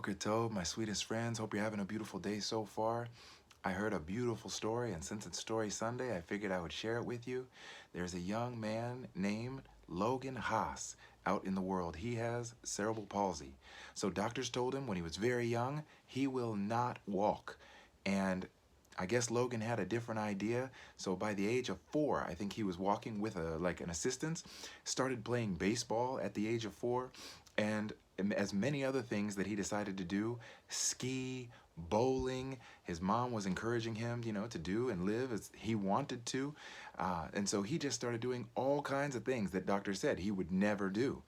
Boker Tov, my sweetest friends. Hope you're having a beautiful day so far. I heard a beautiful story, and since it's Story Sunday, I figured I would share it with you. There's a young man named Logan Haas out in the world. He has cerebral palsy. So doctors told him when he was very young, he will not walk. And I guess Logan had a different idea. So by the age of 4, I think he was walking with an assistant, started playing baseball at the age of 4, and as many other things that he decided to do, ski, bowling. His mom was encouraging him, to do and live as he wanted to. And so he just started doing all kinds of things that doctors said he would never do.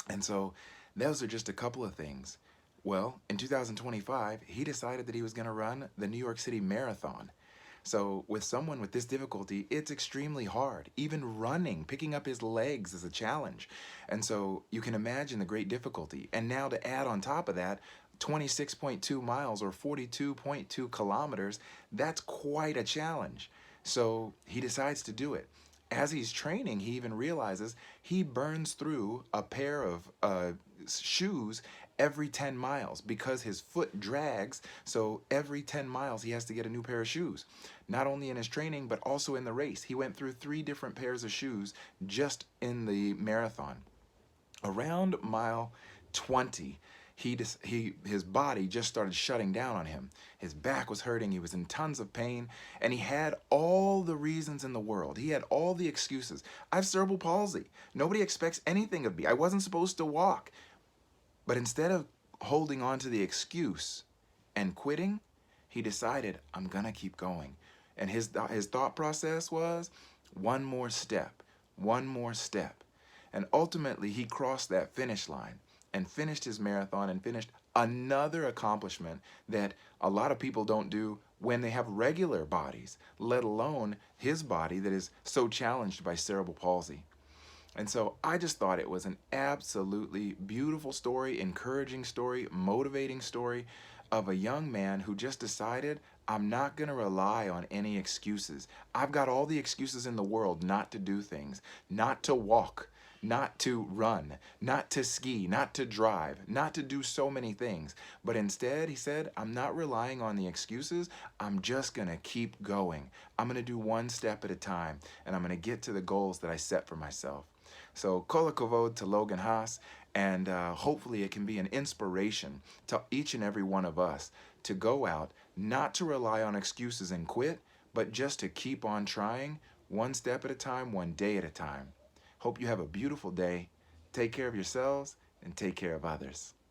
And so those are just a couple of things. Well, in 2025, he decided that he was going to run the New York City Marathon. So with someone with this difficulty, it's extremely hard. Even running, picking up his legs is a challenge. And so you can imagine the great difficulty. And now to add on top of that, 26.2 miles or 42.2 kilometers, that's quite a challenge. So he decides to do it. As he's training, he even realizes he burns through a pair of shoes every 10 miles because his foot drags. So every 10 miles, he has to get a new pair of shoes. Not only in his training, but also in the race. He went through 3 different pairs of shoes just in the marathon. Around mile 20, his body just started shutting down on him. His back was hurting, he was in tons of pain, and he had all the reasons in the world. He had all the excuses. I have cerebral palsy. Nobody expects anything of me. I wasn't supposed to walk. But instead of holding on to the excuse and quitting, he decided, I'm gonna keep going. And his thought process was, one more step, one more step. And ultimately, he crossed that finish line and finished his marathon and finished another accomplishment that a lot of people don't do when they have regular bodies, let alone his body that is so challenged by cerebral palsy. And so I just thought it was an absolutely beautiful story, encouraging story, motivating story of a young man who just decided, I'm not going to rely on any excuses. I've got all the excuses in the world not to do things, not to walk, not to run, not to ski, not to drive, not to do so many things. But instead, he said, I'm not relying on the excuses. I'm just going to keep going. I'm going to do one step at a time, and I'm going to get to the goals that I set for myself. So kol hakavod to Logan Haas, and hopefully it can be an inspiration to each and every one of us to go out, not to rely on excuses and quit, but just to keep on trying, one step at a time, one day at a time. Hope you have a beautiful day. Take care of yourselves and take care of others.